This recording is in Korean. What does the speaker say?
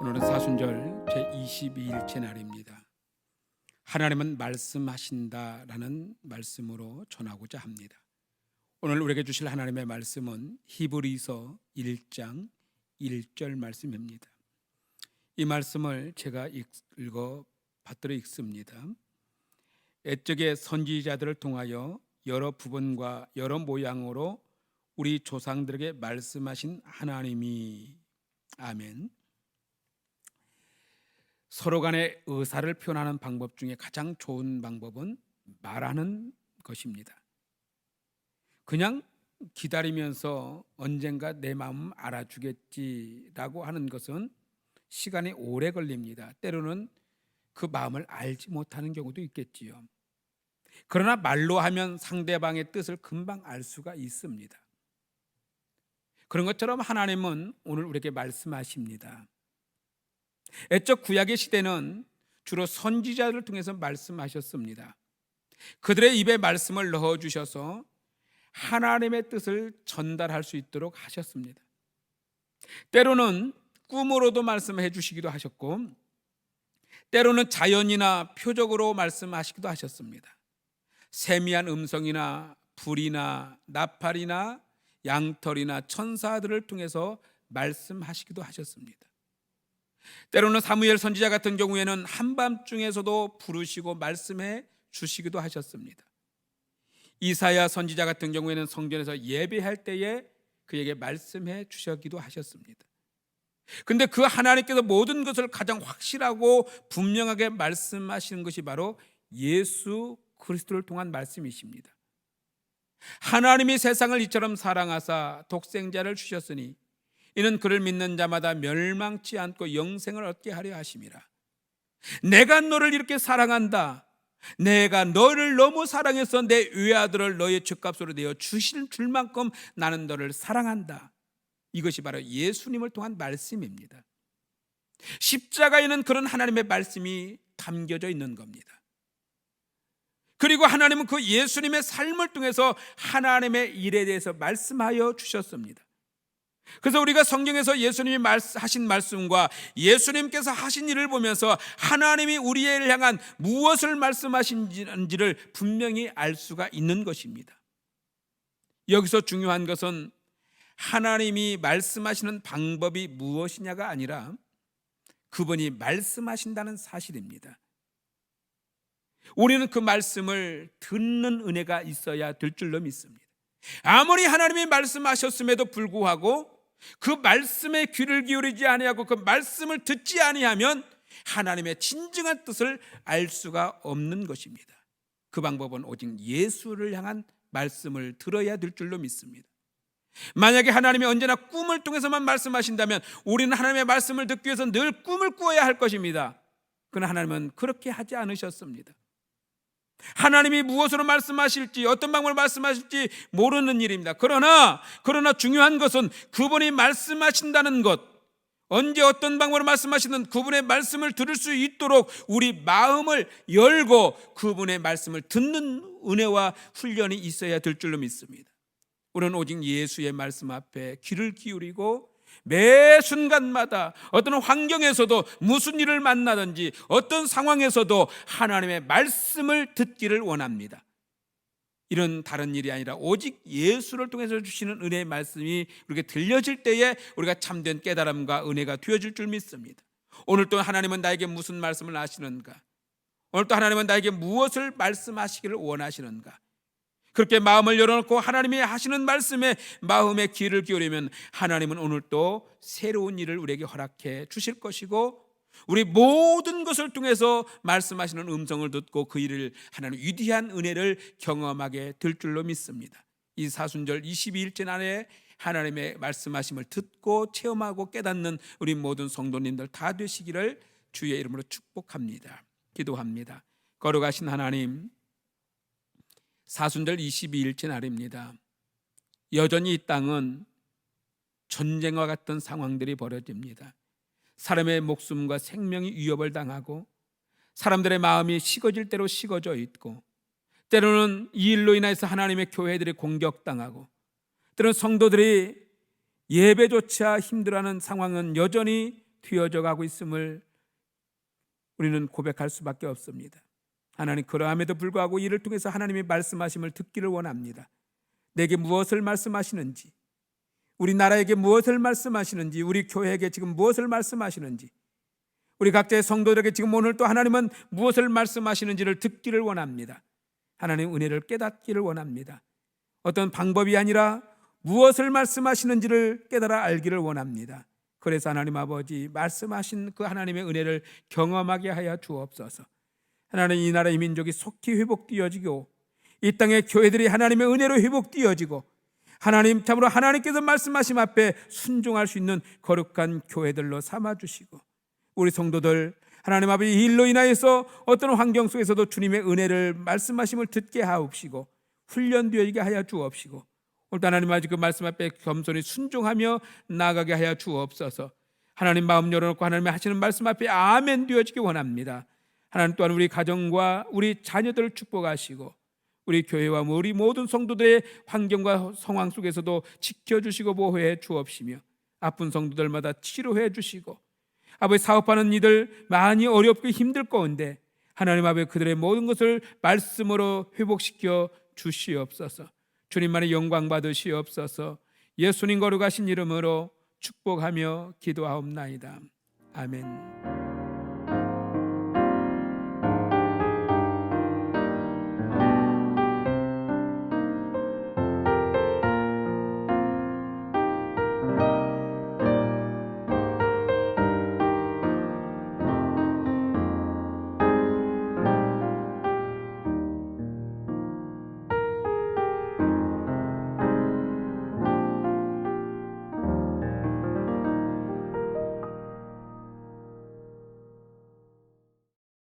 오늘은 사순절 제22일째 날입니다. 하나님은 말씀하신다라는 말씀으로 전하고자 합니다. 오늘 우리에게 주실 하나님의 말씀은 히브리서 1장 1절 말씀입니다. 이 말씀을 제가 받들어 읽습니다. 옛적의 선지자들을 통하여 여러 부분과 여러 모양으로 우리 조상들에게 말씀하신 하나님이, 아멘. 서로 간의 의사를 표현하는 방법 중에 가장 좋은 방법은 말하는 것입니다. 그냥 기다리면서 언젠가 내 마음 알아주겠지라고 하는 것은 시간이 오래 걸립니다. 때로는 그 마음을 알지 못하는 경우도 있겠지요. 그러나 말로 하면 상대방의 뜻을 금방 알 수가 있습니다. 그런 것처럼 하나님은 오늘 우리에게 말씀하십니다. 옛적 구약의 시대는 주로 선지자를 통해서 말씀하셨습니다. 그들의 입에 말씀을 넣어주셔서 하나님의 뜻을 전달할 수 있도록 하셨습니다. 때로는 꿈으로도 말씀해 주시기도 하셨고, 때로는 자연이나 표적으로 말씀하시기도 하셨습니다. 세미한 음성이나 불이나 나팔이나 양털이나 천사들을 통해서 말씀하시기도 하셨습니다. 때로는 사무엘 선지자 같은 경우에는 한밤중에서도 부르시고 말씀해 주시기도 하셨습니다. 이사야 선지자 같은 경우에는 성전에서 예배할 때에 그에게 말씀해 주셨기도 하셨습니다. 근데 그 하나님께서 모든 것을 가장 확실하고 분명하게 말씀하시는 것이 바로 예수 그리스도를 통한 말씀이십니다. 하나님이 세상을 이처럼 사랑하사 독생자를 주셨으니 이는 그를 믿는 자마다 멸망치 않고 영생을 얻게 하려 하심이라. 내가 너를 이렇게 사랑한다. 내가 너를 너무 사랑해서 내 외아들을 너의 죗값으로 내어 주실 줄만큼 나는 너를 사랑한다. 이것이 바로 예수님을 통한 말씀입니다. 십자가에는 그런 하나님의 말씀이 담겨져 있는 겁니다. 그리고 하나님은 그 예수님의 삶을 통해서 하나님의 일에 대해서 말씀하여 주셨습니다. 그래서 우리가 성경에서 예수님이 하신 말씀과 예수님께서 하신 일을 보면서 하나님이 우리를 향한 무엇을 말씀하신지를 분명히 알 수가 있는 것입니다. 여기서 중요한 것은 하나님이 말씀하시는 방법이 무엇이냐가 아니라 그분이 말씀하신다는 사실입니다. 우리는 그 말씀을 듣는 은혜가 있어야 될 줄로 믿습니다. 아무리 하나님이 말씀하셨음에도 불구하고 그 말씀에 귀를 기울이지 아니하고 그 말씀을 듣지 아니하면 하나님의 진정한 뜻을 알 수가 없는 것입니다. 그 방법은 오직 예수를 향한 말씀을 들어야 될 줄로 믿습니다. 만약에 하나님이 언제나 꿈을 통해서만 말씀하신다면 우리는 하나님의 말씀을 듣기 위해서 늘 꿈을 꾸어야 할 것입니다. 그러나 하나님은 그렇게 하지 않으셨습니다. 하나님이 무엇으로 말씀하실지 어떤 방법으로 말씀하실지 모르는 일입니다. 그러나 중요한 것은 그분이 말씀하신다는 것, 언제 어떤 방법으로 말씀하시든 그분의 말씀을 들을 수 있도록 우리 마음을 열고 그분의 말씀을 듣는 은혜와 훈련이 있어야 될 줄로 믿습니다. 우리는 오직 예수의 말씀 앞에 귀를 기울이고 매 순간마다 어떤 환경에서도 무슨 일을 만나든지 어떤 상황에서도 하나님의 말씀을 듣기를 원합니다. 이런 다른 일이 아니라 오직 예수를 통해서 주시는 은혜의 말씀이 우리에게 들려질 때에 우리가 참된 깨달음과 은혜가 되어질 줄 믿습니다. 오늘 또 하나님은 나에게 무슨 말씀을 하시는가? 오늘 또 하나님은 나에게 무엇을 말씀하시기를 원하시는가? 그렇게 마음을 열어놓고 하나님이 하시는 말씀에 마음의 귀를 기울이면 하나님은 오늘 또 새로운 일을 우리에게 허락해 주실 것이고 우리 모든 것을 통해서 말씀하시는 음성을 듣고 그 일을 하나님 위대한 은혜를 경험하게 될 줄로 믿습니다. 이 사순절 22일째 날에 하나님의 말씀하심을 듣고 체험하고 깨닫는 우리 모든 성도님들 다 되시기를 주의 이름으로 축복합니다. 기도합니다. 거룩하신 하나님, 사순절 22일째 날입니다. 여전히 이 땅은 전쟁과 같은 상황들이 벌어집니다. 사람의 목숨과 생명이 위협을 당하고 사람들의 마음이 식어질 대로 식어져 있고 때로는 이 일로 인해서 하나님의 교회들이 공격당하고 때로는 성도들이 예배조차 힘들어하는 상황은 여전히 튀어져 가고 있음을 우리는 고백할 수밖에 없습니다. 하나님, 그러함에도 불구하고 이를 통해서 하나님의 말씀하심을 듣기를 원합니다. 내게 무엇을 말씀하시는지, 우리 나라에게 무엇을 말씀하시는지, 우리 교회에게 지금 무엇을 말씀하시는지, 우리 각자의 성도들에게 지금 오늘 또 하나님은 무엇을 말씀하시는지를 듣기를 원합니다. 하나님 은혜를 깨닫기를 원합니다. 어떤 방법이 아니라 무엇을 말씀하시는지를 깨달아 알기를 원합니다. 그래서 하나님 아버지, 말씀하신 그 하나님의 은혜를 경험하게 하여 주옵소서. 하나님, 이 나라 이 민족이 속히 회복되어지고 이 땅의 교회들이 하나님의 은혜로 회복되어지고 하나님 참으로 하나님께서 말씀하심 앞에 순종할 수 있는 거룩한 교회들로 삼아주시고, 우리 성도들 하나님 아버지 이 일로 인하여서 어떤 환경 속에서도 주님의 은혜를 말씀하심을 듣게 하옵시고 훈련되게 하여 주옵시고, 오늘 하나님 아버지 그 말씀 앞에 겸손히 순종하며 나아가게 하여 주옵소서. 하나님 마음 열어놓고 하나님의 하시는 말씀 앞에 아멘 되어지기 원합니다. 하나님 또한 우리 가정과 우리 자녀들을 축복하시고 우리 교회와 우리 모든 성도들의 환경과 상황 속에서도 지켜주시고 보호해 주옵시며 아픈 성도들마다 치료해 주시고, 아버지 사업하는 이들 많이 어렵고 힘들 가운데 하나님 아버지 그들의 모든 것을 말씀으로 회복시켜 주시옵소서. 주님만의 영광 받으시옵소서. 예수님 거룩하신 이름으로 축복하며 기도하옵나이다. 아멘.